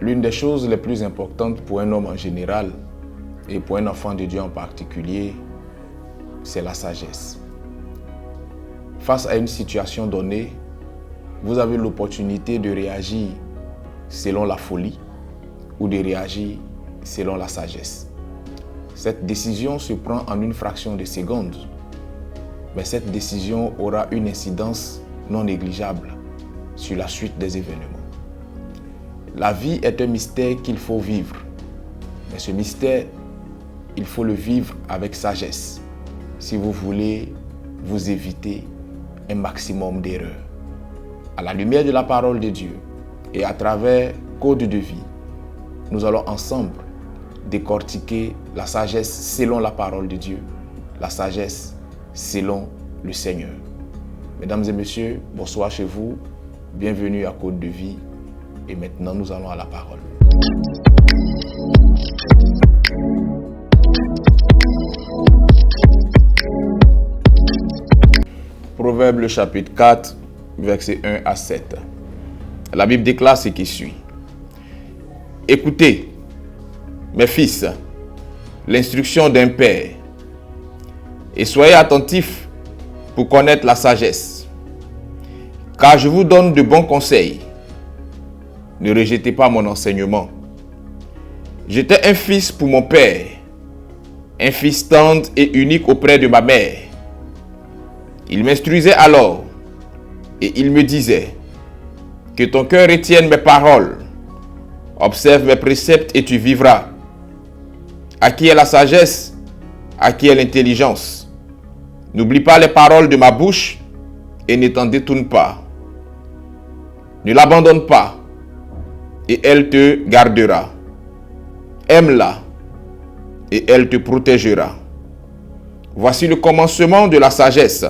L'une des choses les plus importantes pour un homme en général et pour un enfant de Dieu en particulier, c'est la sagesse. Face à une situation donnée, vous avez l'opportunité de réagir selon la folie ou de réagir selon la sagesse. Cette décision se prend en une fraction de seconde, mais cette décision aura une incidence non négligeable sur la suite des événements. La vie est un mystère qu'il faut vivre, mais ce mystère, il faut le vivre avec sagesse si vous voulez vous éviter un maximum d'erreurs. À la lumière de la parole de Dieu et à travers Code de vie, nous allons ensemble décortiquer la sagesse selon la parole de Dieu, la sagesse selon le Seigneur. Mesdames et messieurs, bonsoir chez vous, bienvenue à Code de vie et maintenant nous allons à la parole. Proverbe le chapitre 4, versets 1 à 7. La Bible déclare ce qui suit. Écoutez, mes fils, l'instruction d'un père, et soyez attentifs pour connaître la sagesse, car je vous donne de bons conseils. Ne rejetez pas mon enseignement. J'étais un fils pour mon père, un fils tendre et unique auprès de ma mère. Il m'instruisait alors, et il me disait, que ton cœur retienne mes paroles, observe mes préceptes et tu vivras. À qui est la sagesse? À qui est l'intelligence? N'oublie pas les paroles de ma bouche et ne t'en détourne pas. Ne l'abandonne pas et elle te gardera. Aime-la et elle te protégera. Voici le commencement de la sagesse.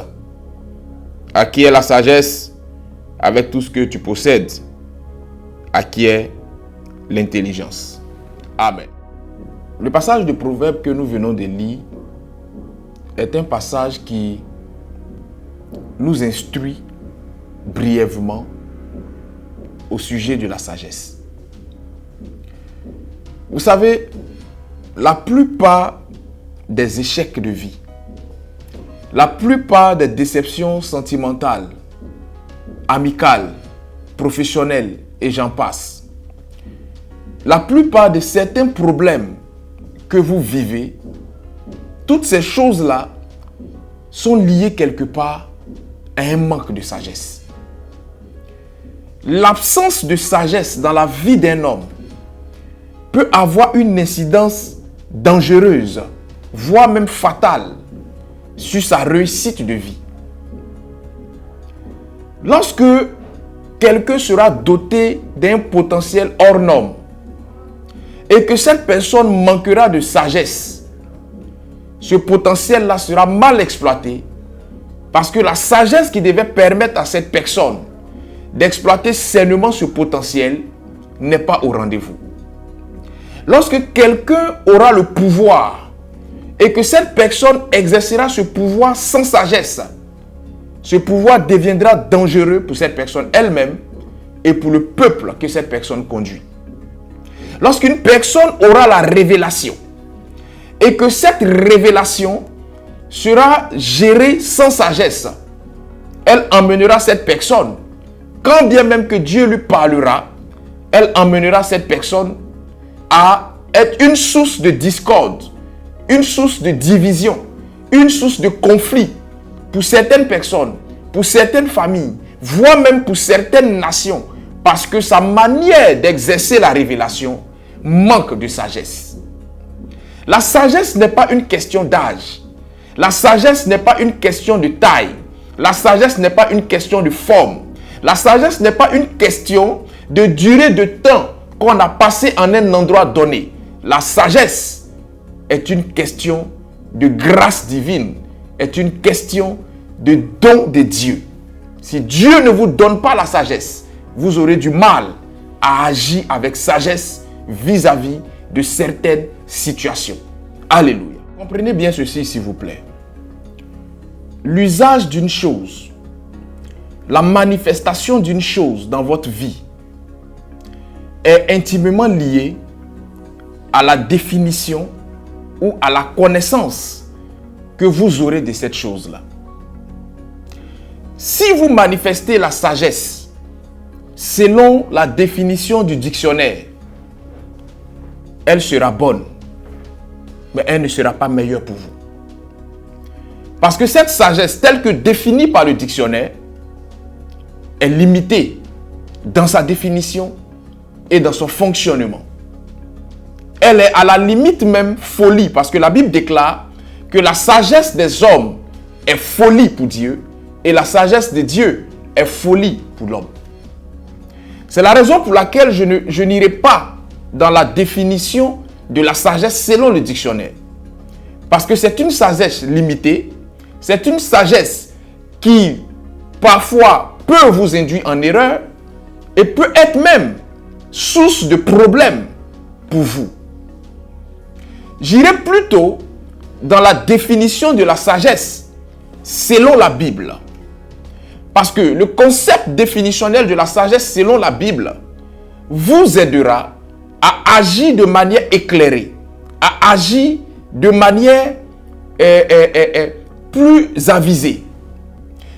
À qui est la sagesse? Avec tout ce que tu possèdes. À qui est l'intelligence? Amen. Le passage de Proverbe que nous venons de lire est un passage qui nous instruit brièvement au sujet de la sagesse. Vous savez, la plupart des échecs de vie, la plupart des déceptions sentimentales, amicales, professionnelles et j'en passe, la plupart de certains problèmes que vous vivez, toutes ces choses-là sont liées quelque part à un manque de sagesse. L'absence de sagesse dans la vie d'un homme peut avoir une incidence dangereuse, voire même fatale, sur sa réussite de vie. Lorsque quelqu'un sera doté d'un potentiel hors norme et que cette personne manquera de sagesse, ce potentiel-là sera mal exploité parce que la sagesse qui devait permettre à cette personne d'exploiter sainement ce potentiel n'est pas au rendez-vous. Lorsque quelqu'un aura le pouvoir et que cette personne exercera ce pouvoir sans sagesse, ce pouvoir deviendra dangereux pour cette personne elle-même et pour le peuple que cette personne conduit. Lorsqu'une personne aura la révélation et que cette révélation sera gérée sans sagesse, elle emmènera cette personne, quand bien même que Dieu lui parlera, elle emmènera cette personne à être une source de discorde, une source de division, une source de conflit pour certaines personnes, pour certaines familles, voire même pour certaines nations, parce que sa manière d'exercer la révélation manque de sagesse. La sagesse n'est pas une question d'âge. La sagesse n'est pas une question de taille. La sagesse n'est pas une question de forme. La sagesse n'est pas une question de durée de temps qu'on a passé en un endroit donné. La sagesse est une question de grâce divine, est une question de don de Dieu. Si Dieu ne vous donne pas la sagesse, vous aurez du mal à agir avec sagesse vis-à-vis de certaines situations. Alléluia. Comprenez bien ceci, s'il vous plaît. L'usage d'une chose, la manifestation d'une chose dans votre vie est intimement lié à la définition ou à la connaissance que vous aurez de cette chose-là. Si vous manifestez la sagesse selon la définition du dictionnaire, elle sera bonne, mais elle ne sera pas meilleure pour vous. Parce que cette sagesse, telle que définie par le dictionnaire, est limitée dans sa définition et dans son fonctionnement. Elle est à la limite même folie, parce que la Bible déclare que la sagesse des hommes est folie pour Dieu et la sagesse de Dieu est folie pour l'homme. C'est la raison pour laquelle je n'irai pas dans la définition de la sagesse selon le dictionnaire. Parce que c'est une sagesse limitée, c'est une sagesse qui parfois peut vous induire en erreur et peut être même source de problèmes pour vous. J'irai plutôt dans la définition de la sagesse selon la Bible. Parce que le concept définitionnel de la sagesse selon la Bible vous aidera à agir de manière éclairée, à agir de manière plus avisée.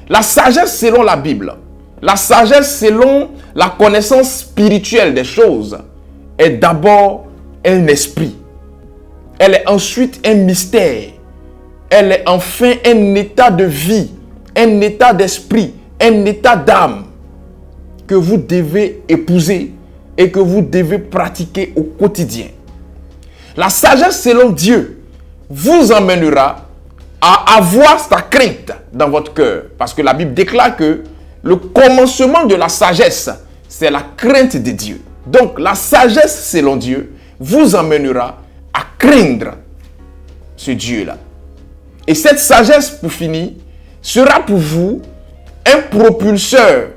La sagesse selon la Bible, la sagesse selon la connaissance spirituelle des choses est d'abord un esprit. Elle est ensuite un mystère. Elle est enfin un état de vie, un état d'esprit, un état d'âme que vous devez épouser et que vous devez pratiquer au quotidien. La sagesse selon Dieu vous emmènera à avoir sa crainte dans votre cœur. Parce que la Bible déclare que le commencement de la sagesse, c'est la crainte de Dieu. Donc la sagesse selon Dieu vous emmènera à craindre ce Dieu-là. Et cette sagesse, pour finir, sera pour vous un propulseur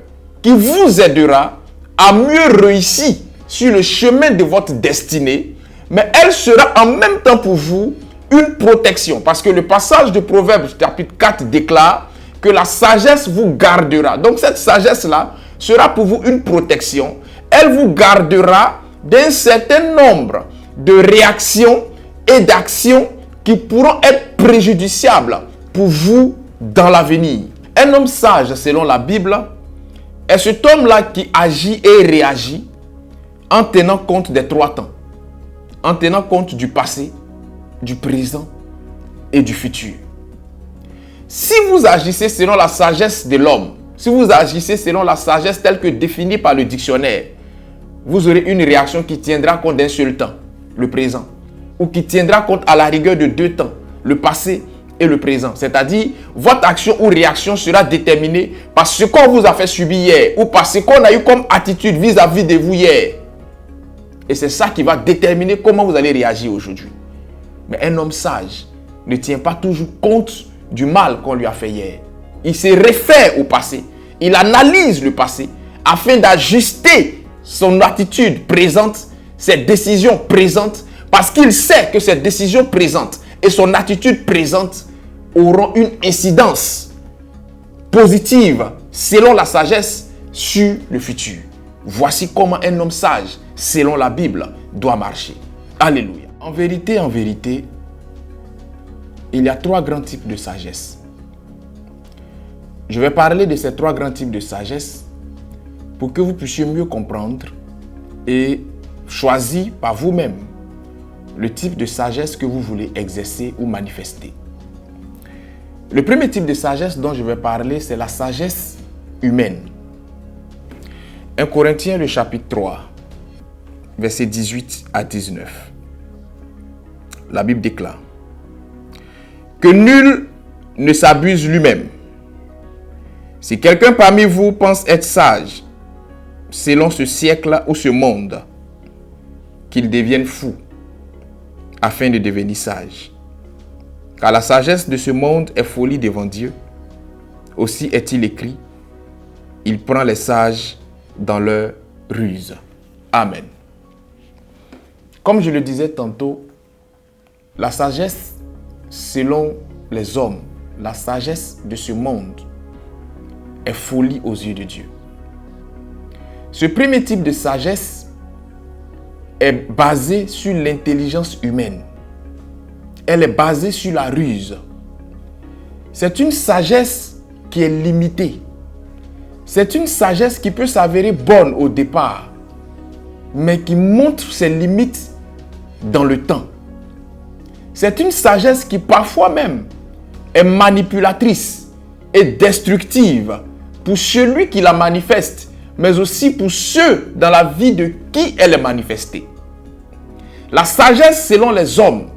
qui vous aidera à mieux réussir sur le chemin de votre destinée, mais elle sera en même temps pour vous une protection. Parce que le passage de Proverbes chapitre 4 déclare que la sagesse vous gardera. Donc cette sagesse-là sera pour vous une protection. Elle vous gardera d'un certain nombre de réactions et d'actions qui pourront être préjudiciables pour vous dans l'avenir. Un homme sage, selon la Bible, est cet homme-là qui agit et réagit en tenant compte des trois temps. En tenant compte du passé, du présent et du futur. Si vous agissez selon la sagesse de l'homme, si vous agissez selon la sagesse telle que définie par le dictionnaire, vous aurez une réaction qui tiendra compte d'un seul temps, le présent, ou qui tiendra compte à la rigueur de deux temps, le passé et le présent. C'est-à-dire, votre action ou réaction sera déterminée par ce qu'on vous a fait subir hier ou par ce qu'on a eu comme attitude vis-à-vis de vous hier. Et c'est ça qui va déterminer comment vous allez réagir aujourd'hui. Mais un homme sage ne tient pas toujours compte du mal qu'on lui a fait hier. Il se réfère au passé. Il analyse le passé afin d'ajuster son attitude présente, ses décisions présentes, parce qu'il sait que ces décisions présentes et son attitude présente auront une incidence positive selon la sagesse sur le futur. Voici comment un homme sage, selon la Bible, doit marcher. Alléluia. En vérité, il y a trois grands types de sagesse. Je vais parler de ces trois grands types de sagesse pour que vous puissiez mieux comprendre et choisir par vous-même le type de sagesse que vous voulez exercer ou manifester. Le premier type de sagesse dont je vais parler, c'est la sagesse humaine. 1 Corinthiens, le chapitre 3, versets 18 à 19. La Bible déclare que nul ne s'abuse lui-même. Si quelqu'un parmi vous pense être sage, selon ce siècle ou ce monde, qu'il devienne fou, afin de devenir sage. Car la sagesse de ce monde est folie devant Dieu. Aussi est-il écrit, il prend les sages dans leur ruse. Amen. Comme je le disais tantôt, la sagesse selon les hommes, la sagesse de ce monde est folie aux yeux de Dieu. Ce premier type de sagesse est basée sur l'intelligence humaine. Elle est basée sur la ruse. C'est une sagesse qui est limitée. C'est une sagesse qui peut s'avérer bonne au départ, mais qui montre ses limites dans le temps. C'est une sagesse qui parfois même est manipulatrice et destructive pour celui qui la manifeste, mais aussi pour ceux dans la vie de qui elle est manifestée. La sagesse selon les hommes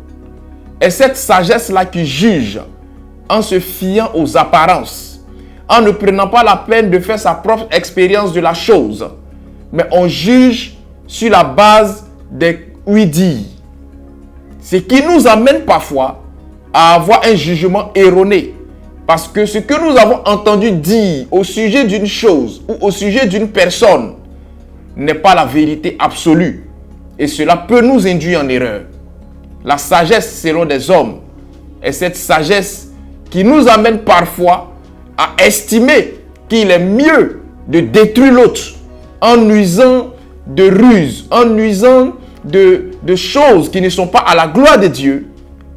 est cette sagesse-là qui juge en se fiant aux apparences, en ne prenant pas la peine de faire sa propre expérience de la chose, mais on juge sur la base des oui-dire. Ce qui nous amène parfois à avoir un jugement erroné. Parce que ce que nous avons entendu dire au sujet d'une chose ou au sujet d'une personne n'est pas la vérité absolue. Et cela peut nous induire en erreur. La sagesse selon des hommes est cette sagesse qui nous amène parfois à estimer qu'il est mieux de détruire l'autre en usant de ruses, en usant de choses qui ne sont pas à la gloire de Dieu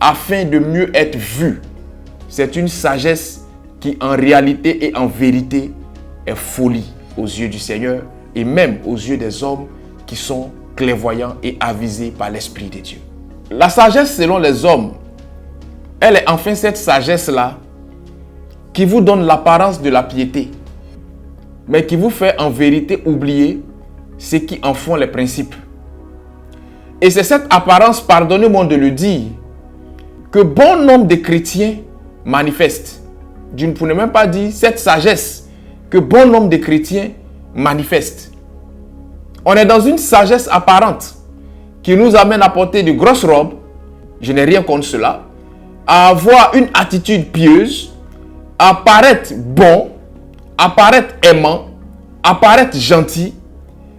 afin de mieux être vu. C'est une sagesse qui en réalité et en vérité est folie aux yeux du Seigneur et même aux yeux des hommes qui sont clairvoyants et avisés par l'Esprit de Dieu. La sagesse selon les hommes, elle est enfin cette sagesse-là qui vous donne l'apparence de la piété, mais qui vous fait en vérité oublier ce qui en font les principes. Et c'est cette apparence, pardonnez-moi de le dire, que bon nombre de chrétiens manifestent. Je ne pourrais même pas dire cette sagesse que bon nombre de chrétiens manifestent. On est dans une sagesse apparente qui nous amène à porter de grosses robes, je n'ai rien contre cela, à avoir une attitude pieuse, à paraître bon, à paraître aimant, à paraître gentil.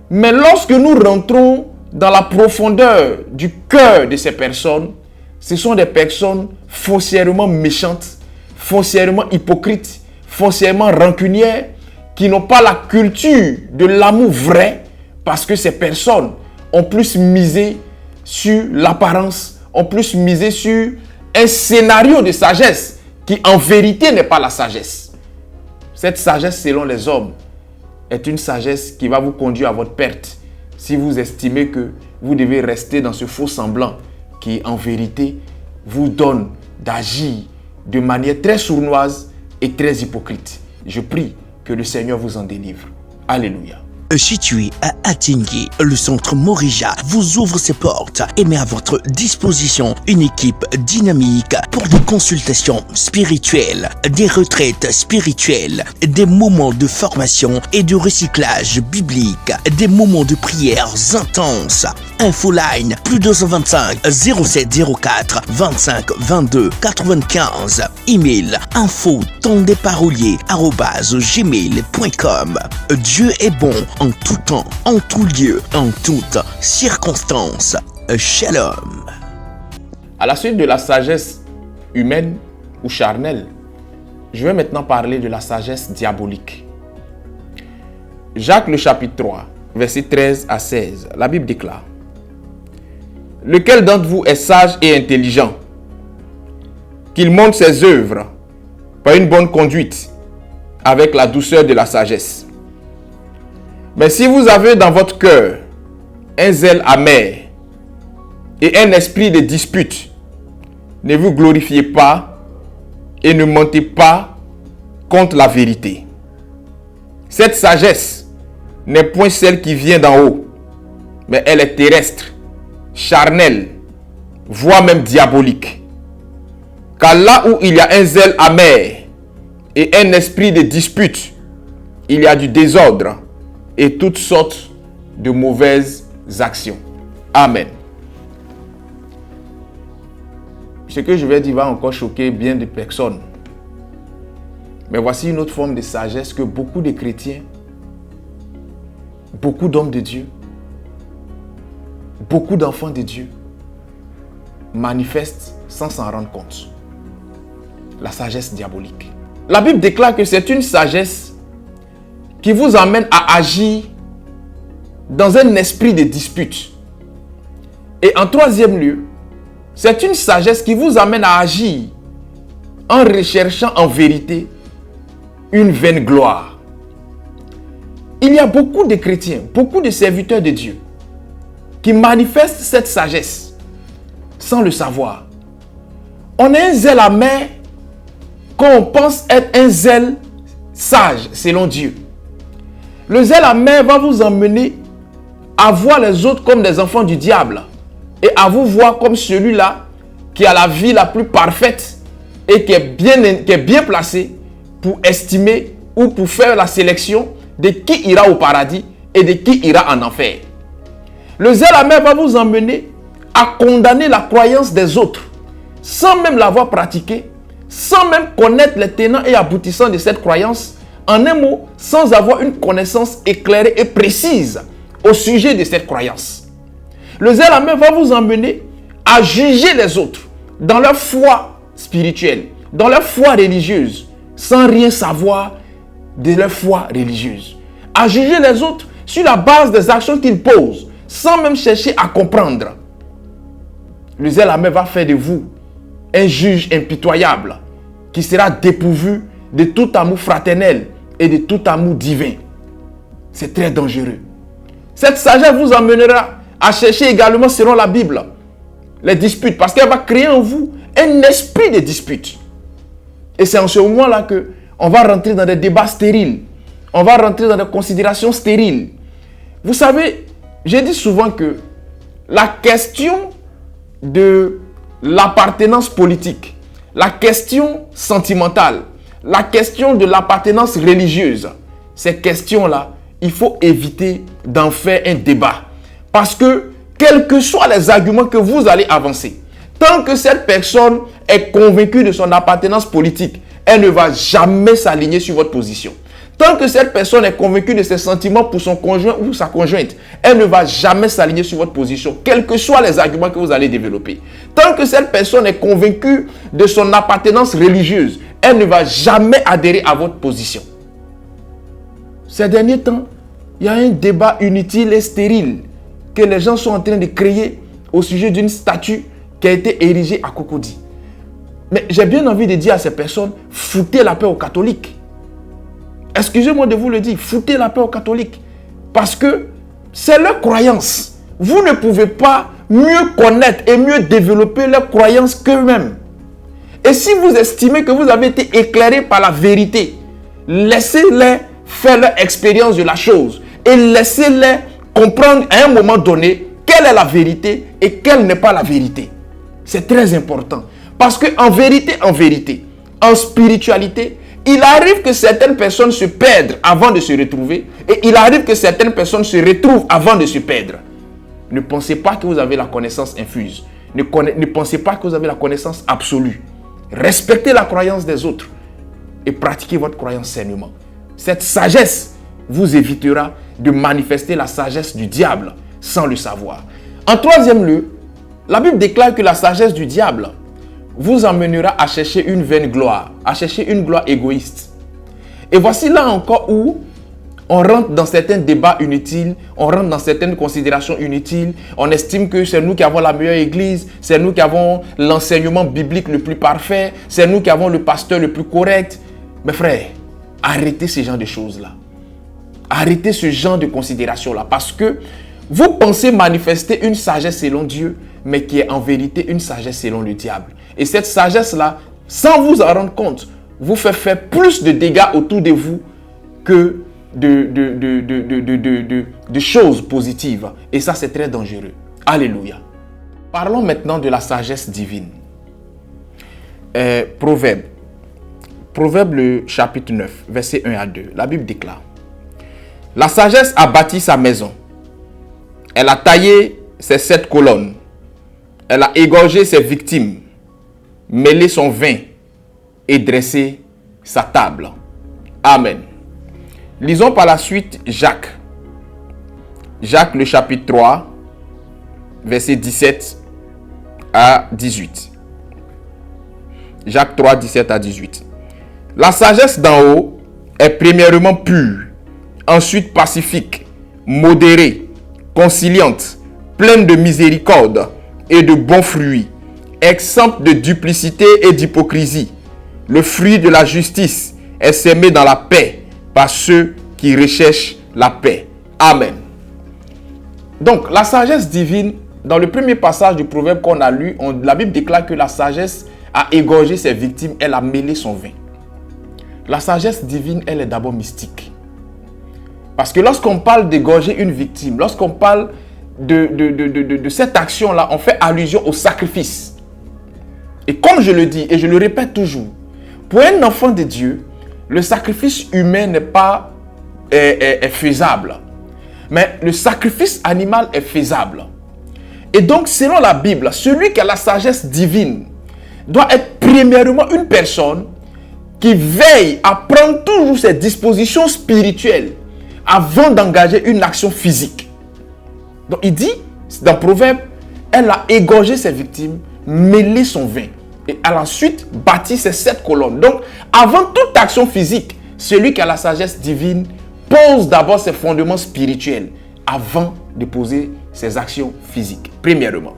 Mais lorsque nous rentrons dans la profondeur du cœur de ces personnes, ce sont des personnes foncièrement méchantes, foncièrement hypocrites, foncièrement rancunières, qui n'ont pas la culture de l'amour vrai, parce que ces personnes ont plus misé sur l'apparence, ont plus misé sur un scénario de sagesse qui en vérité n'est pas la sagesse. Cette sagesse selon les hommes est une sagesse qui va vous conduire à votre perte si vous estimez que vous devez rester dans ce faux semblant qui en vérité vous donne d'agir de manière très sournoise et très hypocrite. Je prie que le Seigneur vous en délivre. Alléluia. Situé à Atingui, le centre Morija vous ouvre ses portes et met à votre disposition une équipe dynamique pour des consultations spirituelles, des retraites spirituelles, des moments de formation et de recyclage biblique, des moments de prières intenses. Infoline plus 225 0704 25 22 95. Email info tondesparoliers@gmail.com. Dieu est bon en tout temps, en tout lieu, en toutes circonstances. Shalom. À la suite de la sagesse humaine ou charnelle, je vais maintenant parler de la sagesse diabolique. Jacques le chapitre 3, versets 13 à 16, la Bible déclare: lequel d'entre vous est sage et intelligent, qu'il montre ses œuvres par une bonne conduite avec la douceur de la sagesse. Mais si vous avez dans votre cœur un zèle amer et un esprit de dispute, ne vous glorifiez pas et ne mentez pas contre la vérité. Cette sagesse n'est point celle qui vient d'en haut, mais elle est terrestre, charnelle, voire même diabolique. Car là où il y a un zèle amer et un esprit de dispute, il y a du désordre et toutes sortes de mauvaises actions. Amen. Ce que je vais dire va encore choquer bien de personnes. Mais voici une autre forme de sagesse que beaucoup de chrétiens, beaucoup d'hommes de Dieu, beaucoup d'enfants de Dieu manifestent sans s'en rendre compte. La sagesse diabolique. La Bible déclare que c'est une sagesse qui vous amène à agir dans un esprit de dispute. Et en troisième lieu, c'est une sagesse qui vous amène à agir en recherchant en vérité une vaine gloire. Il y a beaucoup de chrétiens, beaucoup de serviteurs de Dieu qui manifestent cette sagesse sans le savoir. On a un zèle amer quand on pense être un zèle sage selon Dieu. Le zèle amer va vous emmener à voir les autres comme des enfants du diable et à vous voir comme celui-là qui a la vie la plus parfaite et qui est bien placé pour estimer ou pour faire la sélection de qui ira au paradis et de qui ira en enfer. Le zèle amer va vous emmener à condamner la croyance des autres sans même l'avoir pratiquée, sans même connaître les tenants et aboutissants de cette croyance, en un mot, sans avoir une connaissance éclairée et précise au sujet de cette croyance. Le zèle amer va vous emmener à juger les autres dans leur foi spirituelle, dans leur foi religieuse, sans rien savoir de leur foi religieuse. À juger les autres sur la base des actions qu'ils posent, sans même chercher à comprendre. Le zèle amer va faire de vous un juge impitoyable qui sera dépourvu de tout amour fraternel et de tout amour divin. C'est très dangereux. Cette sagesse vous emmènera à chercher également selon la Bible les disputes, parce qu'elle va créer en vous un esprit de dispute. Et c'est en ce moment-là que on va rentrer dans des débats stériles. On va rentrer dans des considérations stériles. Vous savez, j'ai dit souvent que la question de l'appartenance politique, la question sentimentale, la question de l'appartenance religieuse, ces questions-là, il faut éviter d'en faire un débat. Parce que, quels que soient les arguments que vous allez avancer, tant que cette personne est convaincue de son appartenance politique, elle ne va jamais s'aligner sur votre position. Tant que cette personne est convaincue de ses sentiments pour son conjoint ou sa conjointe, elle ne va jamais s'aligner sur votre position, quels que soient les arguments que vous allez développer. Tant que cette personne est convaincue de son appartenance religieuse, elle ne va jamais adhérer à votre position. Ces derniers temps, il y a un débat inutile et stérile que les gens sont en train de créer au sujet d'une statue qui a été érigée à Cocody. Mais j'ai bien envie de dire à ces personnes, foutez la paix aux catholiques. Excusez-moi de vous le dire, foutez la paix aux catholiques. Parce que c'est leur croyance. Vous ne pouvez pas mieux connaître et mieux développer leurs croyances qu'eux-mêmes. Et si vous estimez que vous avez été éclairé par la vérité, laissez-les faire leur expérience de la chose et laissez-les comprendre à un moment donné quelle est la vérité et quelle n'est pas la vérité. C'est très important. Parce qu'en vérité, en spiritualité, il arrive que certaines personnes se perdent avant de se retrouver et il arrive que certaines personnes se retrouvent avant de se perdre. Ne pensez pas que vous avez la connaissance infuse. Ne pensez pas que vous avez la connaissance absolue. Respectez la croyance des autres et pratiquez votre croyance sainement. Cette sagesse vous évitera de manifester la sagesse du diable sans le savoir. En troisième lieu, la Bible déclare que la sagesse du diable vous emmènera à chercher une vaine gloire, à chercher une gloire égoïste. Et voici là encore où on rentre dans certains débats inutiles, on rentre dans certaines considérations inutiles, on estime que c'est nous qui avons la meilleure église, c'est nous qui avons l'enseignement biblique le plus parfait, c'est nous qui avons le pasteur le plus correct. Mes frères, arrêtez ce genre de choses-là. Arrêtez ce genre de considérations-là parce que vous pensez manifester une sagesse selon Dieu, mais qui est en vérité une sagesse selon le diable. Et cette sagesse-là, sans vous en rendre compte, vous fait faire plus de dégâts autour de vous que de choses positives. Et ça, c'est très dangereux. Alléluia. Parlons maintenant de la sagesse divine. Proverbe, le chapitre 9, versets 1 à 2. La Bible déclare: la sagesse a bâti sa maison. Elle a taillé ses 7 colonnes. Elle a égorgé ses victimes, mêlé son vin et dressé sa table. Amen. Lisons par la suite Jacques. Jacques, le chapitre 3, versets 17 à 18. Jacques 3, 17 à 18. La sagesse d'en haut est premièrement pure, ensuite pacifique, modérée, conciliante, pleine de miséricorde et de bons fruits, exempte de duplicité et d'hypocrisie. Le fruit de la justice est semé dans la paix par ceux qui recherchent la paix. Amen. Donc, la sagesse divine, dans le premier passage du proverbe qu'on a lu, la Bible déclare que la sagesse a égorgé ses victimes, elle a mêlé son vin. La sagesse divine, elle est d'abord mystique. Parce que lorsqu'on parle d'égorger une victime, lorsqu'on parle de cette action-là, on fait allusion au sacrifice. Et comme je le dis, et je le répète toujours, pour un enfant de Dieu, le sacrifice humain n'est pas faisable. Mais le sacrifice animal est faisable. Et donc, selon la Bible, celui qui a la sagesse divine doit être premièrement une personne qui veille à prendre toujours ses dispositions spirituelles avant d'engager une action physique. Donc, il dit, dans Proverbe, elle a égorgé ses victimes, mêlé son vin. Et elle a ensuite bâti ses 7 colonnes. Donc, avant toute action physique, celui qui a la sagesse divine pose d'abord ses fondements spirituels avant de poser ses actions physiques. Premièrement,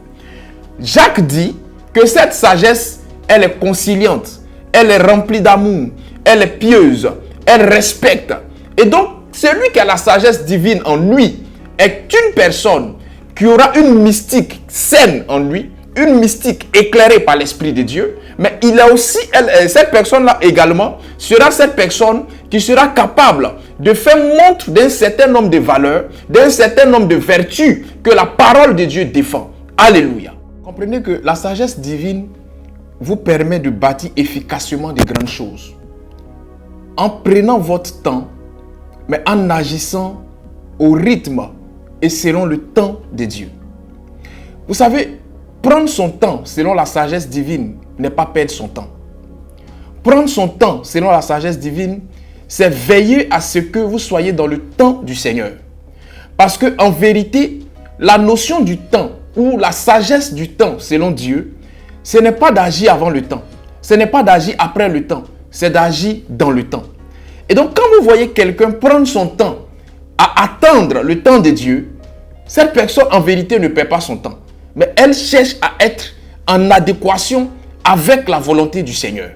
Jacques dit que cette sagesse, elle est conciliante, elle est remplie d'amour, elle est pieuse, elle respecte. Et donc, celui qui a la sagesse divine en lui est une personne qui aura une mystique saine en lui, une mystique éclairée par l'Esprit de Dieu, mais il a aussi, cette personne-là également, sera cette personne qui sera capable de faire montre d'un certain nombre de valeurs, d'un certain nombre de vertus que la parole de Dieu défend. Alléluia. Comprenez que la sagesse divine vous permet de bâtir efficacement de grandes choses. En prenant votre temps, mais en agissant au rythme et selon le temps de Dieu. Vous savez, prendre son temps selon la sagesse divine n'est pas perdre son temps. Prendre son temps selon la sagesse divine, c'est veiller à ce que vous soyez dans le temps du Seigneur. Parce que en vérité, la notion du temps ou la sagesse du temps selon Dieu, ce n'est pas d'agir avant le temps. Ce n'est pas d'agir après le temps. C'est d'agir dans le temps. Et donc, quand vous voyez quelqu'un prendre son temps à attendre le temps de Dieu, cette personne en vérité ne perd pas son temps. Mais elle cherche à être en adéquation avec la volonté du Seigneur.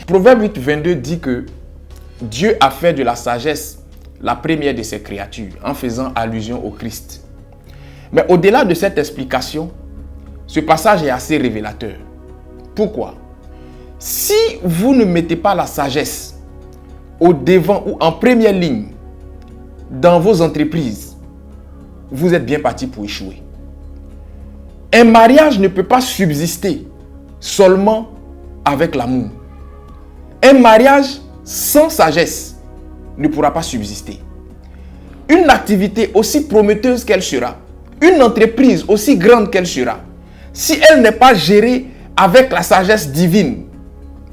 Proverbe 8, 22 dit que Dieu a fait de la sagesse la première de ses créatures, en faisant allusion au Christ. Mais au-delà de cette explication, ce passage est assez révélateur. Pourquoi? Si vous ne mettez pas la sagesse au devant ou en première ligne dans vos entreprises, vous êtes bien parti pour échouer. Un mariage ne peut pas subsister seulement avec l'amour. Un mariage sans sagesse ne pourra pas subsister. Une activité aussi prometteuse qu'elle sera, une entreprise aussi grande qu'elle sera, si elle n'est pas gérée avec la sagesse divine,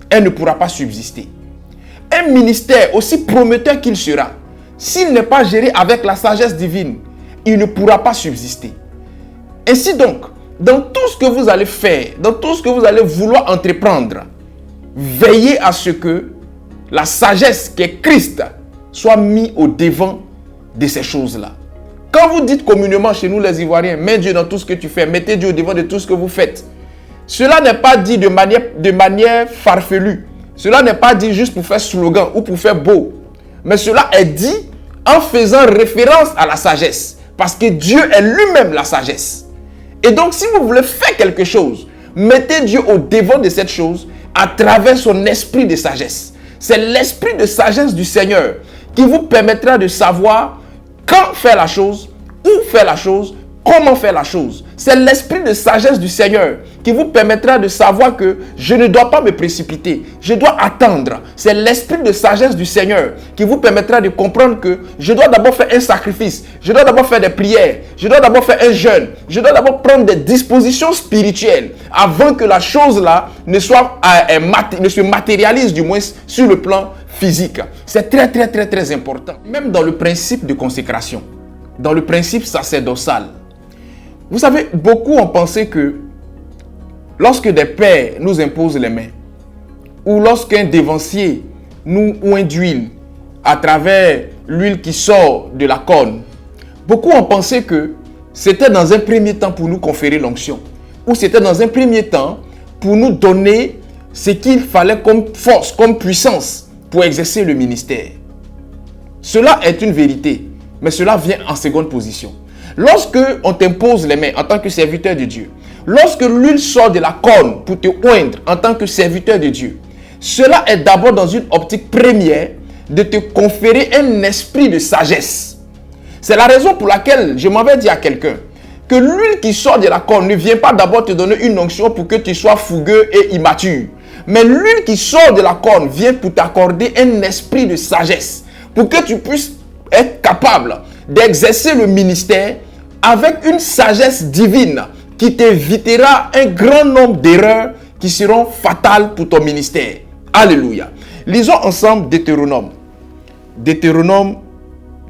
elle ne pourra pas subsister. Un ministère aussi prometteur qu'il sera, s'il n'est pas géré avec la sagesse divine, il ne pourra pas subsister. Ainsi donc, dans tout ce que vous allez faire, dans tout ce que vous allez vouloir entreprendre, veillez à ce que la sagesse qui est Christ soit mise au devant de ces choses-là. Quand vous dites communément chez nous les Ivoiriens, mets Dieu dans tout ce que tu fais, mettez Dieu au devant de tout ce que vous faites. Cela n'est pas dit de manière farfelue. Cela n'est pas dit juste pour faire slogan ou pour faire beau. Mais cela est dit en faisant référence à la sagesse. Parce que Dieu est lui-même la sagesse. Et donc si vous voulez faire quelque chose, mettez Dieu au devant de cette chose à travers son esprit de sagesse. C'est l'esprit de sagesse du Seigneur qui vous permettra de savoir quand faire la chose, où faire la chose, comment faire la chose. C'est l'esprit de sagesse du Seigneur qui vous permettra de savoir que je ne dois pas me précipiter, je dois attendre. C'est l'esprit de sagesse du Seigneur qui vous permettra de comprendre que je dois d'abord faire un sacrifice, je dois d'abord faire des prières, je dois d'abord faire un jeûne, je dois d'abord prendre des dispositions spirituelles avant que la chose là ne se matérialise du moins sur le plan physique. C'est très très très très important. Même dans le principe de consécration, dans le principe sacerdotal. Vous savez, beaucoup ont pensé que lorsque des pères nous imposent les mains, ou lorsqu'un dévancier nous oint d'huile à travers l'huile qui sort de la corne, beaucoup ont pensé que c'était dans un premier temps pour nous conférer l'onction, ou c'était dans un premier temps pour nous donner ce qu'il fallait comme force, comme puissance pour exercer le ministère. Cela est une vérité, mais cela vient en seconde position. Lorsque on t'impose les mains en tant que serviteur de Dieu, lorsque l'huile sort de la corne pour te oindre en tant que serviteur de Dieu, cela est d'abord dans une optique première de te conférer un esprit de sagesse. C'est la raison pour laquelle je m'avais dit à quelqu'un que l'huile qui sort de la corne ne vient pas d'abord te donner une onction pour que tu sois fougueux et immature. Mais l'huile qui sort de la corne vient pour t'accorder un esprit de sagesse, pour que tu puisses être capable d'exercer le ministère avec une sagesse divine qui t'évitera un grand nombre d'erreurs qui seront fatales pour ton ministère. Alléluia. Lisons ensemble Deutéronome. Deutéronome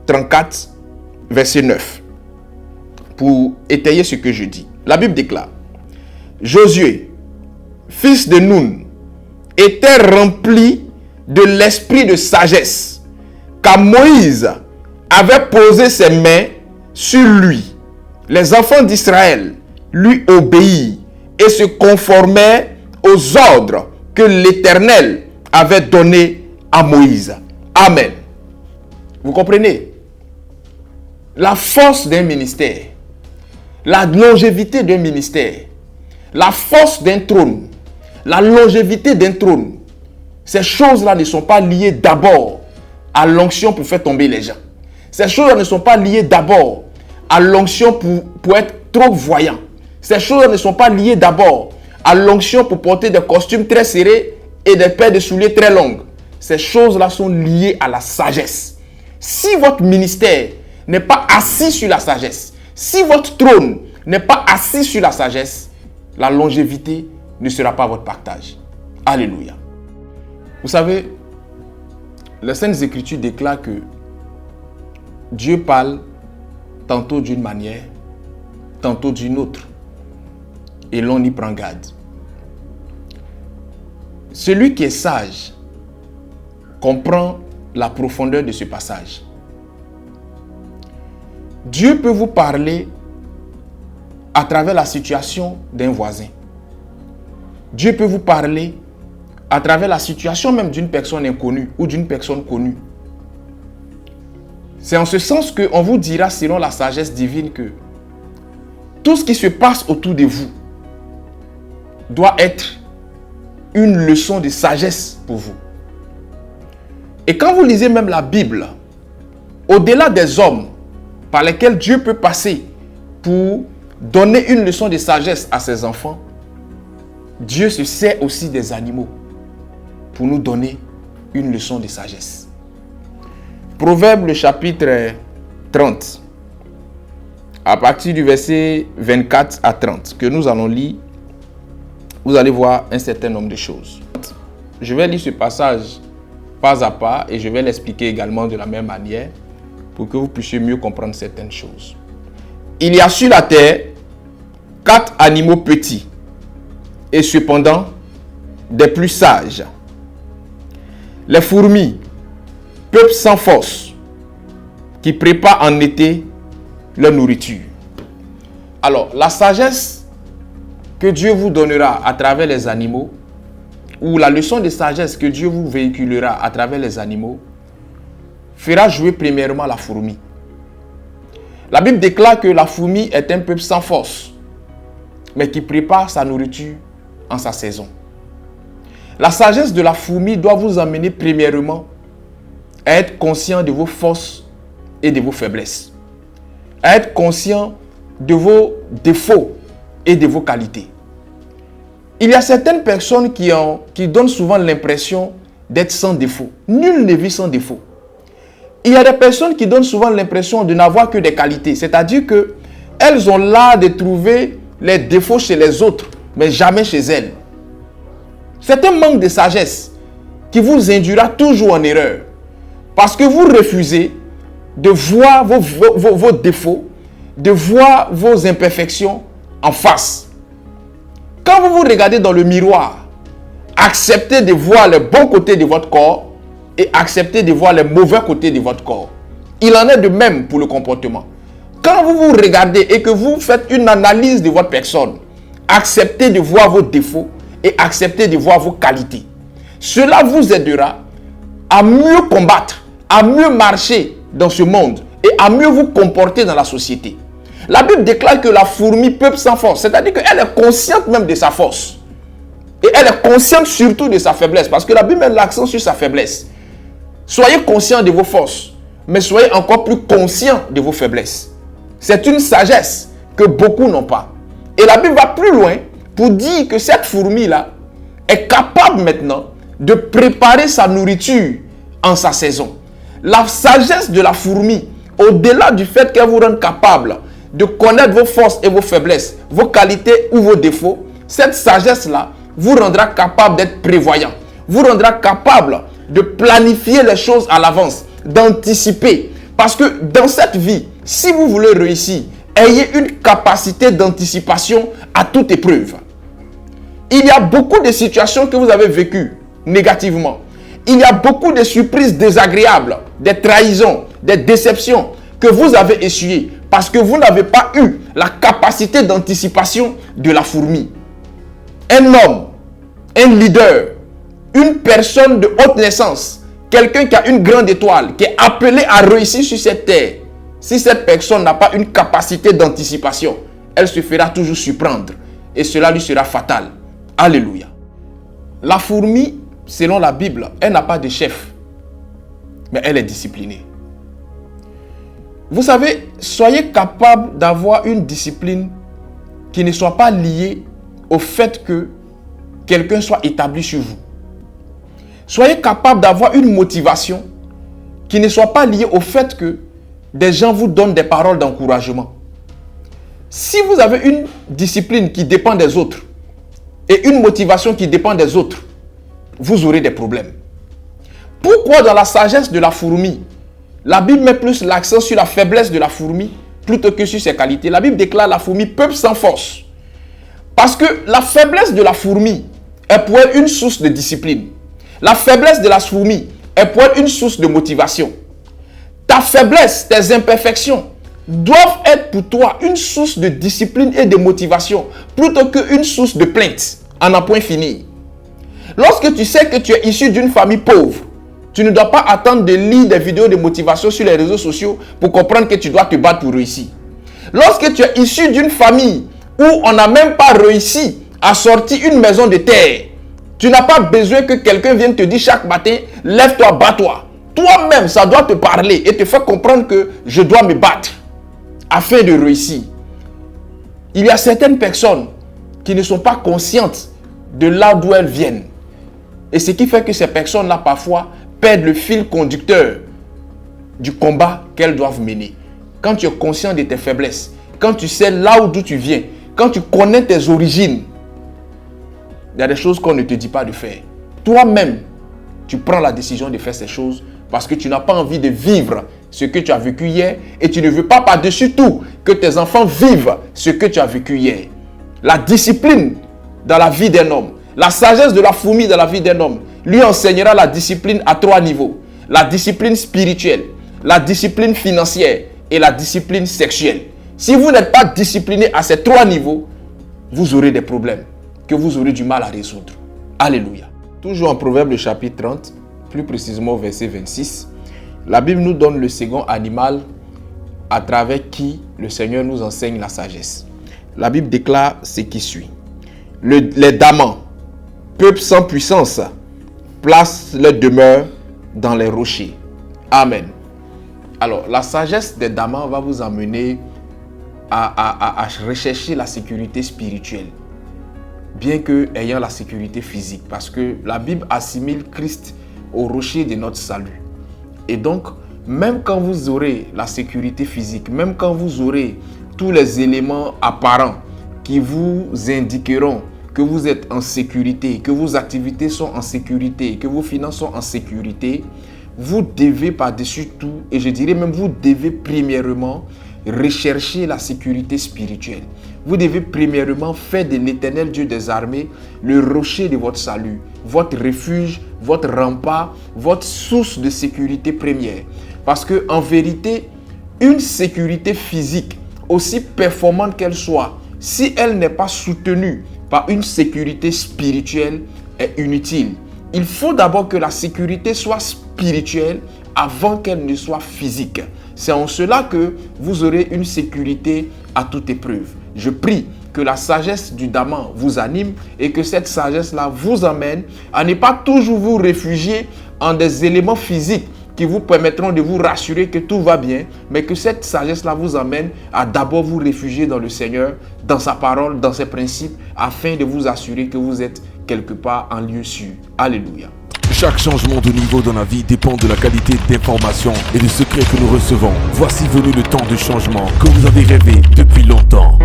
34, verset 9. Pour étayer ce que je dis. La Bible déclare: Josué, fils de Nun, était rempli de l'esprit de sagesse, car Moïse avait posé ses mains sur lui. Les enfants d'Israël lui obéirent et se conformaient aux ordres que l'Éternel avait donnés à Moïse. Amen. Vous comprenez? La force d'un ministère, la longévité d'un ministère, la force d'un trône, la longévité d'un trône, ces choses-là ne sont pas liées d'abord à l'onction pour faire tomber les gens. Ces choses-là ne sont pas liées d'abord à l'onction pour être trop voyant. Ces choses-là ne sont pas liées d'abord à l'onction pour porter des costumes très serrés et des paires de souliers très longues. Ces choses-là sont liées à la sagesse. Si votre ministère n'est pas assis sur la sagesse, si votre trône n'est pas assis sur la sagesse, la longévité ne sera pas votre partage. Alléluia. Vous savez, les Saintes Écritures déclarent que Dieu parle tantôt d'une manière, tantôt d'une autre. Et l'on y prend garde. Celui qui est sage comprend la profondeur de ce passage. Dieu peut vous parler à travers la situation d'un voisin. Dieu peut vous parler à travers la situation même d'une personne inconnue ou d'une personne connue. C'est en ce sens qu'on vous dira, selon la sagesse divine, que tout ce qui se passe autour de vous doit être une leçon de sagesse pour vous. Et quand vous lisez même la Bible, au-delà des hommes par lesquels Dieu peut passer pour donner une leçon de sagesse à ses enfants, Dieu se sert aussi des animaux pour nous donner une leçon de sagesse. Proverbe, le chapitre 30, à partir du verset 24 à 30, que nous allons lire, vous allez voir un certain nombre de choses. Je vais lire ce passage pas à pas et je vais l'expliquer également de la même manière pour que vous puissiez mieux comprendre certaines choses. Il y a sur la terre 4 animaux petits et cependant des plus sages. Les fourmis, peuple sans force, qui préparent en été leur nourriture. Alors, la sagesse que Dieu vous donnera à travers les animaux, ou la leçon de sagesse que Dieu vous véhiculera à travers les animaux, fera jouer premièrement la fourmi. La Bible déclare que la fourmi est un peuple sans force, mais qui prépare sa nourriture en sa saison. La sagesse de la fourmi doit vous amener premièrement à être conscient de vos forces et de vos faiblesses, à être conscient de vos défauts et de vos qualités. Il y a certaines personnes qui donnent souvent l'impression d'être sans défaut. Nul ne vit sans défaut. Il y a des personnes qui donnent souvent l'impression de n'avoir que des qualités, c'est-à-dire qu'elles ont l'art de trouver les défauts chez les autres, mais jamais chez elles. C'est un manque de sagesse qui vous induira toujours en erreur, parce que vous refusez de voir vos défauts, de voir vos imperfections en face. Quand vous vous regardez dans le miroir, acceptez de voir les bons côtés de votre corps et acceptez de voir les mauvais côtés de votre corps. Il en est de même pour le comportement. quand vous vous regardez et que vous faites une analyse de votre personne, acceptez de voir vos défauts et acceptez de voir vos qualités. Cela vous aidera à mieux combattre, à mieux marcher dans ce monde et à mieux vous comporter dans la société. La Bible déclare que la fourmi peuple sans force, c'est-à-dire qu'elle est consciente même de sa force. Et elle est consciente surtout de sa faiblesse, parce que la Bible met l'accent sur sa faiblesse. Soyez conscient de vos forces, mais soyez encore plus conscient de vos faiblesses. C'est une sagesse que beaucoup n'ont pas. Et la Bible va plus loin pour dire que cette fourmi-là est capable maintenant de préparer sa nourriture en sa saison. La sagesse de la fourmi, au-delà du fait qu'elle vous rende capable de connaître vos forces et vos faiblesses, vos qualités ou vos défauts, cette sagesse-là vous rendra capable d'être prévoyant, vous rendra capable de planifier les choses à l'avance, d'anticiper. Parce que dans cette vie, si vous voulez réussir, ayez une capacité d'anticipation à toute épreuve. Il y a beaucoup de situations que vous avez vécues négativement. Il y a beaucoup de surprises désagréables, des trahisons, des déceptions que vous avez essuyées parce que vous n'avez pas eu la capacité d'anticipation de la fourmi. Un homme, un leader, une personne de haute naissance, quelqu'un qui a une grande étoile, qui est appelé à réussir sur cette terre, si cette personne n'a pas une capacité d'anticipation, elle se fera toujours surprendre et cela lui sera fatal. Alléluia. La fourmi, selon la Bible, elle n'a pas de chef, mais elle est disciplinée. Vous savez, soyez capable d'avoir une discipline qui ne soit pas liée au fait que quelqu'un soit établi sur vous. Soyez capable d'avoir une motivation qui ne soit pas liée au fait que des gens vous donnent des paroles d'encouragement. Si vous avez une discipline qui dépend des autres et une motivation qui dépend des autres, vous aurez des problèmes. Pourquoi dans la sagesse de la fourmi, la Bible met plus l'accent sur la faiblesse de la fourmi plutôt que sur ses qualités? La Bible déclare la fourmi peuple sans force. Parce que la faiblesse de la fourmi est pour elle une source de discipline. La faiblesse de la fourmi est pour elle une source de motivation. Ta faiblesse, tes imperfections doivent être pour toi une source de discipline et de motivation plutôt qu'une source de plainte à n'en point finir. Lorsque tu sais que tu es issu d'une famille pauvre, tu ne dois pas attendre de lire des vidéos de motivation sur les réseaux sociaux pour comprendre que tu dois te battre pour réussir. Lorsque tu es issu d'une famille où on n'a même pas réussi à sortir une maison de terre, tu n'as pas besoin que quelqu'un vienne te dire chaque matin, lève-toi, bats-toi. Toi-même, ça doit te parler et te faire comprendre que je dois me battre afin de réussir. Il y a certaines personnes qui ne sont pas conscientes de là d'où elles viennent. Et ce qui fait que ces personnes-là, parfois, perdent le fil conducteur du combat qu'elles doivent mener. Quand tu es conscient de tes faiblesses, quand tu sais là d'où tu viens, quand tu connais tes origines, il y a des choses qu'on ne te dit pas de faire. Toi-même, tu prends la décision de faire ces choses parce que tu n'as pas envie de vivre ce que tu as vécu hier et tu ne veux pas par-dessus tout que tes enfants vivent ce que tu as vécu hier. La discipline dans la vie d'un homme, la sagesse de la fourmi dans la vie d'un homme lui enseignera la discipline à 3 niveaux. La discipline spirituelle, la discipline financière et la discipline sexuelle. Si vous n'êtes pas discipliné à ces 3 niveaux, vous aurez des problèmes que vous aurez du mal à résoudre. Alléluia. Toujours en Proverbe le chapitre 30, plus précisément au verset 26, la Bible nous donne le second animal à travers qui le Seigneur nous enseigne la sagesse. La Bible déclare ce qui suit. Les damans, peuple sans puissance, placent leur demeure dans les rochers. Amen. Alors, la sagesse des damans va vous amener à rechercher la sécurité spirituelle, bien que ayant la sécurité physique, parce que la Bible assimile Christ au rocher de notre salut. Et donc, même quand vous aurez la sécurité physique, même quand vous aurez tous les éléments apparents qui vous indiqueront que vous êtes en sécurité, que vos activités sont en sécurité, que vos finances sont en sécurité, vous devez par-dessus tout, et je dirais même vous devez premièrement rechercher la sécurité spirituelle. Vous devez premièrement faire de l'Éternel Dieu des armées le rocher de votre salut, votre refuge, votre rempart, votre source de sécurité première. Parce que en vérité, une sécurité physique, aussi performante qu'elle soit, si elle n'est pas soutenue par une sécurité spirituelle, est inutile. Il faut d'abord que la sécurité soit spirituelle avant qu'elle ne soit physique. C'est en cela que vous aurez une sécurité à toute épreuve. Je prie que la sagesse du Daman vous anime et que cette sagesse-là vous amène à ne pas toujours vous réfugier en des éléments physiques qui vous permettront de vous rassurer que tout va bien, mais que cette sagesse-là vous amène à d'abord vous réfugier dans le Seigneur, dans sa parole, dans ses principes, afin de vous assurer que vous êtes quelque part en lieu sûr. Alléluia. Chaque changement de niveau dans la vie dépend de la qualité d'information et des secrets que nous recevons. Voici venu le temps de changement que vous avez rêvé depuis longtemps.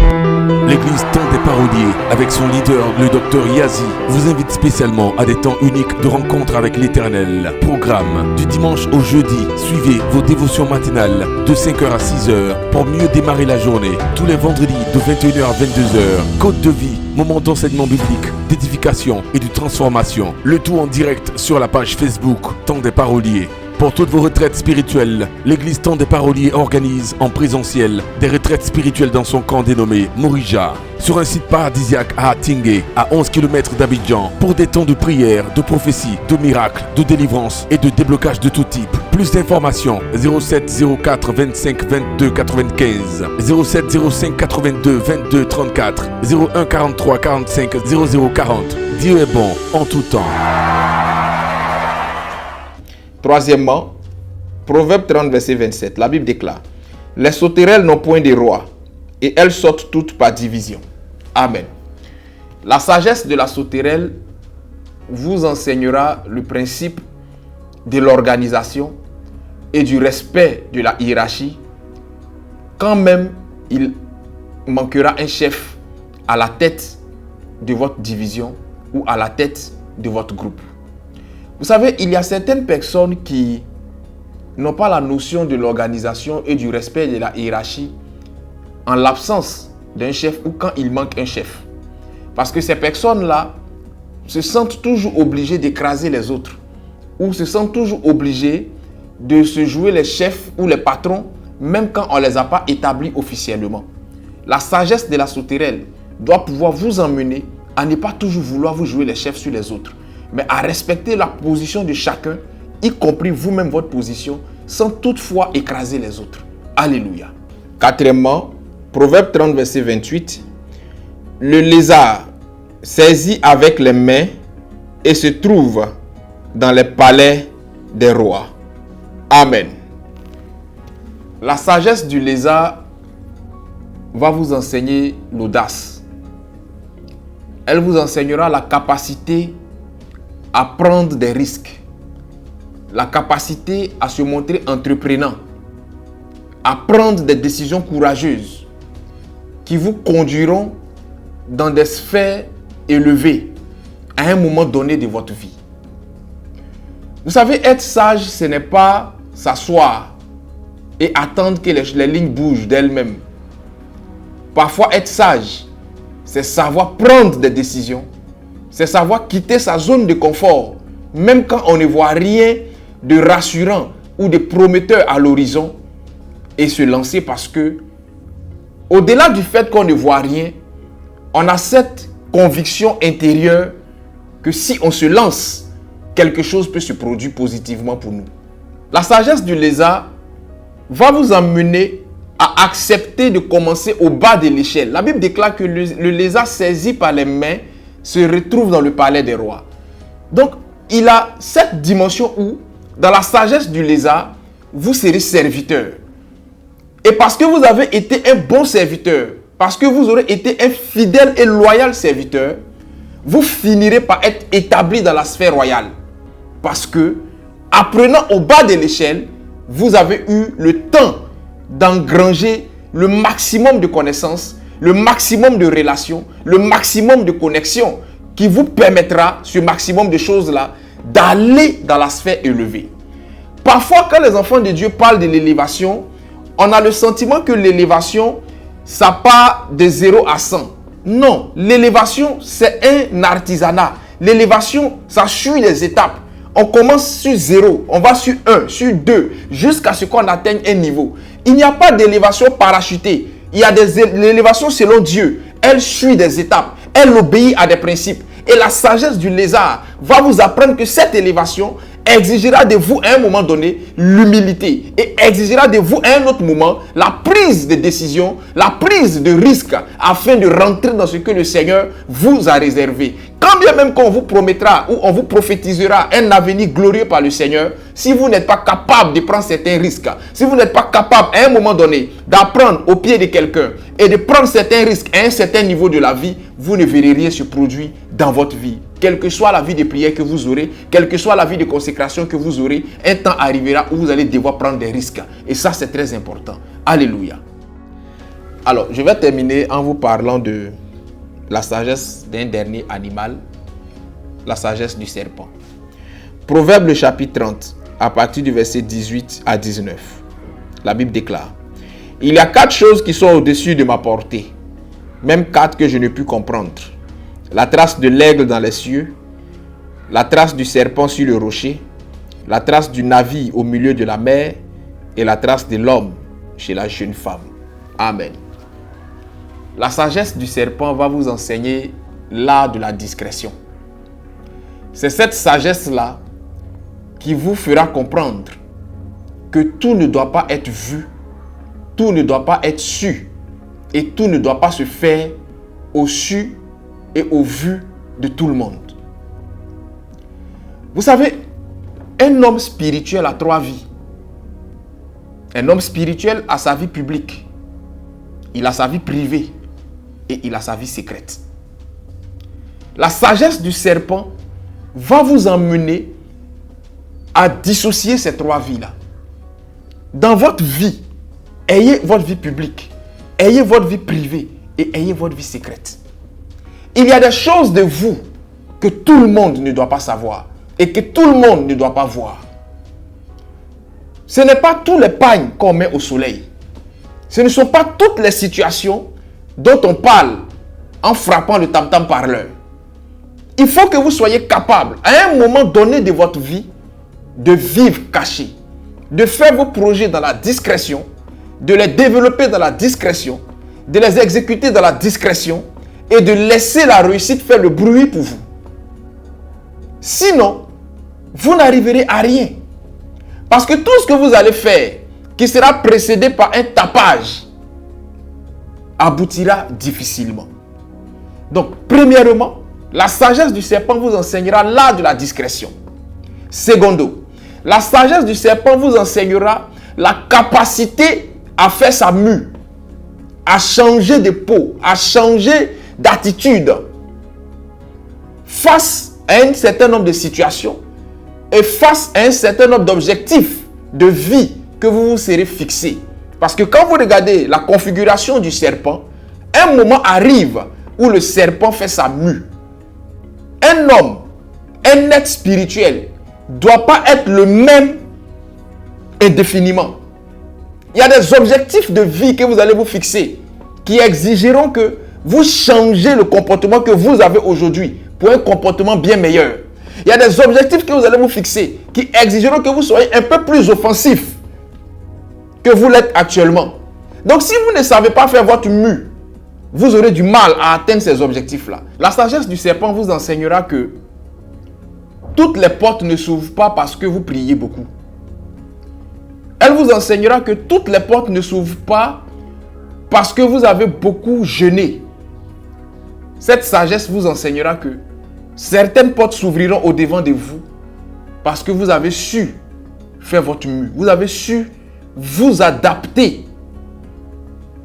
L'église Temps des Paroliers, avec son leader, le docteur Yazi, vous invite spécialement à des temps uniques de rencontre avec l'Éternel. Programme du dimanche au jeudi. Suivez vos dévotions matinales de 5h à 6h pour mieux démarrer la journée. Tous les vendredis de 21h à 22h. Côte de vie, moment d'enseignement biblique, d'édification et de transformation. Le tout en direct sur la page Facebook Temps des Paroliers. Pour toutes vos retraites spirituelles, l'église Temps des Paroliers organise en présentiel des retraites spirituelles dans son camp dénommé Morija, sur un site paradisiaque à Atingué, à 11 km d'Abidjan, pour des temps de prière, de prophétie, de miracles, de délivrance et de déblocage de tout type. Plus d'informations 07 04 25 22 95, 07 05 82 22 34, 01 43 45 00 40. Dieu est bon en tout temps. Troisièmement, Proverbe 30, verset 27, la Bible déclare: les sauterelles n'ont point de roi, et elles sortent toutes par division. Amen. La sagesse de la sauterelle vous enseignera le principe de l'organisation et du respect de la hiérarchie, quand même il manquera un chef à la tête de votre division ou à la tête de votre groupe. Vous savez, il y a certaines personnes qui n'ont pas la notion de l'organisation et du respect de la hiérarchie en l'absence d'un chef ou quand il manque un chef. Parce que ces personnes-là se sentent toujours obligées d'écraser les autres ou se sentent toujours obligées de se jouer les chefs ou les patrons même quand on ne les a pas établis officiellement. La sagesse de la sauterelle doit pouvoir vous emmener à ne pas toujours vouloir vous jouer les chefs sur les autres, mais à respecter la position de chacun, y compris vous-même votre position, sans toutefois écraser les autres. Alléluia. Quatrièmement, Proverbe 30, verset 28. Le lézard saisit avec les mains et se trouve dans les palais des rois. Amen. La sagesse du lézard va vous enseigner l'audace. Elle vous enseignera la capacité à prendre des risques, la capacité à se montrer entreprenant, à prendre des décisions courageuses qui vous conduiront dans des sphères élevées à un moment donné de votre vie. Vous savez, être sage, ce n'est pas s'asseoir et attendre que les lignes bougent d'elles-mêmes. Parfois, être sage, c'est savoir prendre des décisions. C'est savoir quitter sa zone de confort, même quand on ne voit rien de rassurant ou de prometteur à l'horizon, et se lancer parce que, au-delà du fait qu'on ne voit rien, on a cette conviction intérieure que si on se lance, quelque chose peut se produire positivement pour nous. La sagesse du lézard va vous emmener à accepter de commencer au bas de l'échelle. La Bible déclare que le lézard saisi par les mains se retrouve dans le palais des rois. Donc, il a cette dimension où, dans la sagesse du lézard, vous serez serviteur. Et parce que vous avez été un bon serviteur, parce que vous aurez été un fidèle et loyal serviteur, vous finirez par être établi dans la sphère royale. Parce que, apprenant au bas de l'échelle, vous avez eu le temps d'engranger le maximum de connaissances, le maximum de relations, le maximum de connexions qui vous permettra, ce maximum de choses-là, d'aller dans la sphère élevée. Parfois, quand les enfants de Dieu parlent de l'élévation, on a le sentiment que l'élévation, ça part de 0 à 100. Non, l'élévation, c'est un artisanat. L'élévation, ça suit les étapes. On commence sur 0, on va sur 1, sur 2, jusqu'à ce qu'on atteigne un niveau. Il n'y a pas d'élévation parachutée. Il y a l'élévation selon Dieu. Elle suit des étapes. Elle obéit à des principes. Et la sagesse du lézard va vous apprendre que cette élévation exigera de vous à un moment donné l'humilité et exigera de vous à un autre moment la prise de décision, la prise de risque afin de rentrer dans ce que le Seigneur vous a réservé. Quand bien même qu'on vous promettra ou on vous prophétisera un avenir glorieux par le Seigneur, si vous n'êtes pas capable de prendre certains risques, si vous n'êtes pas capable à un moment donné d'apprendre au pied de quelqu'un et de prendre certains risques à un certain niveau de la vie, vous ne verrez rien se produire dans votre vie. Quelle que soit la vie de prière que vous aurez, quelle que soit la vie de consécration que vous aurez, un temps arrivera où vous allez devoir prendre des risques. Et ça, c'est très important. Alléluia. Alors, je vais terminer en vous parlant de la sagesse d'un dernier animal, la sagesse du serpent. Proverbe le chapitre 30, à partir du verset 18 à 19. La Bible déclare: il y a 4 choses qui sont au-dessus de ma portée, même 4 que je ne puis comprendre. La trace de l'aigle dans les cieux, la trace du serpent sur le rocher, la trace du navire au milieu de la mer et la trace de l'homme chez la jeune femme. Amen. La sagesse du serpent va vous enseigner l'art de la discrétion. C'est cette sagesse-là qui vous fera comprendre que tout ne doit pas être vu, tout ne doit pas être su et tout ne doit pas se faire au su et au vu de tout le monde. Vous savez, un homme spirituel a 3 vies. Un homme spirituel a sa vie publique, il a sa vie privée et il a sa vie secrète. La sagesse du serpent va vous emmener à dissocier ces 3 vies-là. Dans votre vie, ayez votre vie publique, ayez votre vie privée et ayez votre vie secrète. Il y a des choses de vous que tout le monde ne doit pas savoir et que tout le monde ne doit pas voir. Ce n'est pas tous les pagnes qu'on met au soleil. Ce ne sont pas toutes les situations dont on parle en frappant le tam-tam parleur. Il faut que vous soyez capable, à un moment donné de votre vie, de vivre caché, de faire vos projets dans la discrétion, de les développer dans la discrétion, de les exécuter dans la discrétion et de laisser la réussite faire le bruit pour vous. Sinon, vous n'arriverez à rien. Parce que tout ce que vous allez faire, qui sera précédé par un tapage, aboutira difficilement. Donc, premièrement, la sagesse du serpent vous enseignera l'art de la discrétion. Secondo, la sagesse du serpent vous enseignera la capacité à faire sa mue, à changer de peau, à changer d'attitude face à un certain nombre de situations et face à un certain nombre d'objectifs de vie que vous vous serez fixés. Parce que quand vous regardez la configuration du serpent, un moment arrive où le serpent fait sa mue. Un homme, un être spirituel, ne doit pas être le même indéfiniment. Il y a des objectifs de vie que vous allez vous fixer qui exigeront que vous changez le comportement que vous avez aujourd'hui pour un comportement bien meilleur. Il y a des objectifs que vous allez vous fixer qui exigeront que vous soyez un peu plus offensif que vous l'êtes actuellement. Donc si vous ne savez pas faire votre mue, vous aurez du mal à atteindre ces objectifs-là. La sagesse du serpent vous enseignera que toutes les portes ne s'ouvrent pas parce que vous priez beaucoup. Elle vous enseignera que toutes les portes ne s'ouvrent pas parce que vous avez beaucoup jeûné. Cette sagesse vous enseignera que certaines portes s'ouvriront au-devant de vous parce que vous avez su faire votre mue. Vous avez su vous adapter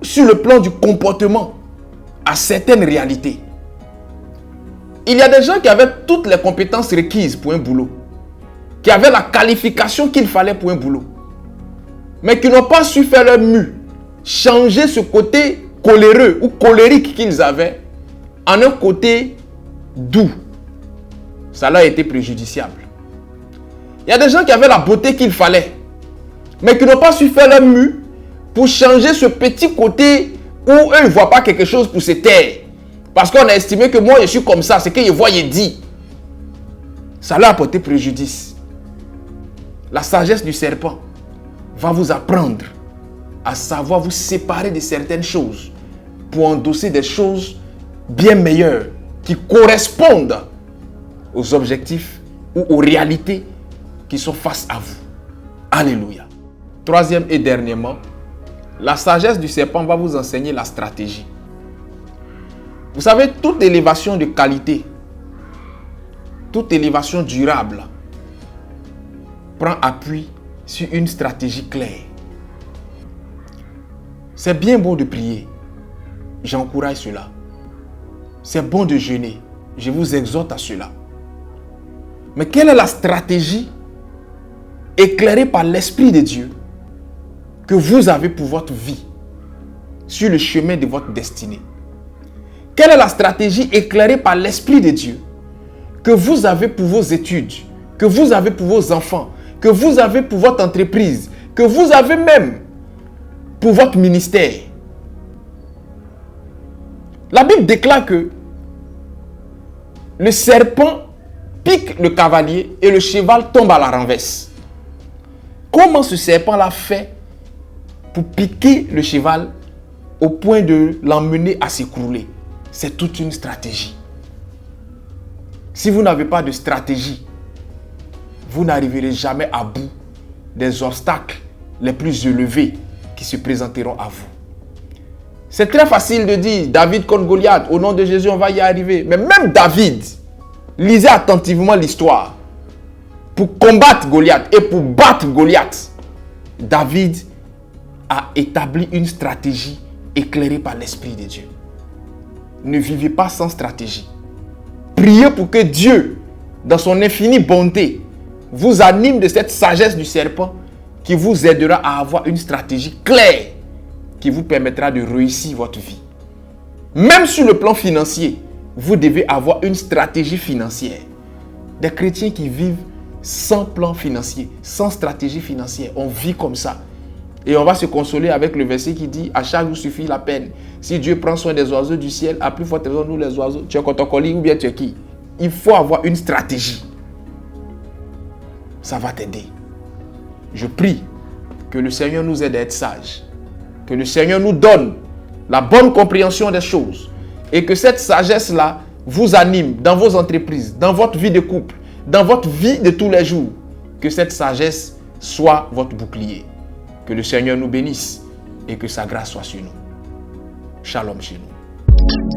sur le plan du comportement à certaines réalités. Il y a des gens qui avaient toutes les compétences requises pour un boulot, qui avaient la qualification qu'il fallait pour un boulot, mais qui n'ont pas su faire leur mue, changer ce côté coléreux ou colérique qu'ils avaient en un côté doux. Ça leur a été préjudiciable. Il y a des gens qui avaient la beauté qu'il fallait, mais qui n'ont pas su faire leur mue pour changer ce petit côté où eux ne voient pas quelque chose pour se taire. Parce qu'on a estimé que moi je suis comme ça, c'est que je vois, je dis. Ça leur a porté préjudice. La sagesse du serpent va vous apprendre à savoir vous séparer de certaines choses pour endosser des choses bien meilleures qui correspondent aux objectifs ou aux réalités qui sont face à vous. Alléluia. Troisième et dernièrement, la sagesse du serpent va vous enseigner la stratégie. Vous savez, toute élévation de qualité, toute élévation durable prend appui sur une stratégie claire. C'est bien beau de prier. J'encourage cela. C'est bon de jeûner. Je vous exhorte à cela. Mais quelle est la stratégie éclairée par l'Esprit de Dieu que vous avez pour votre vie sur le chemin de votre destinée? Quelle est la stratégie éclairée par l'Esprit de Dieu que vous avez pour vos études, que vous avez pour vos enfants, que vous avez pour votre entreprise, que vous avez même pour votre ministère? La Bible déclare que le serpent pique le cavalier et le cheval tombe à la renverse. Comment ce serpent-là fait pour piquer le cheval au point de l'emmener à s'écrouler? C'est toute une stratégie. Si vous n'avez pas de stratégie, vous n'arriverez jamais à bout des obstacles les plus élevés qui se présenteront à vous. C'est très facile de dire David contre Goliath, au nom de Jésus on va y arriver. Mais même David, lisez attentivement l'histoire. Pour combattre Goliath et pour battre Goliath, David a établi une stratégie éclairée par l'Esprit de Dieu. Ne vivez pas sans stratégie. Priez pour que Dieu, dans son infinie bonté, vous anime de cette sagesse du serpent qui vous aidera à avoir une stratégie claire qui vous permettra de réussir votre vie. Même sur le plan financier, vous devez avoir une stratégie financière. Des chrétiens qui vivent sans plan financier, sans stratégie financière, on vit comme ça. Et on va se consoler avec le verset qui dit « À chaque jour suffit la peine. Si Dieu prend soin des oiseaux du ciel, à plus forte raison nous les oiseaux. Tu es Kotokoli ou bien tu es qui ?» Il faut avoir une stratégie. Ça va t'aider. Je prie que le Seigneur nous aide à être sages. Que le Seigneur nous donne la bonne compréhension des choses. Et que cette sagesse-là vous anime dans vos entreprises, dans votre vie de couple, dans votre vie de tous les jours. Que cette sagesse soit votre bouclier. Que le Seigneur nous bénisse et que sa grâce soit sur nous. Shalom chez nous.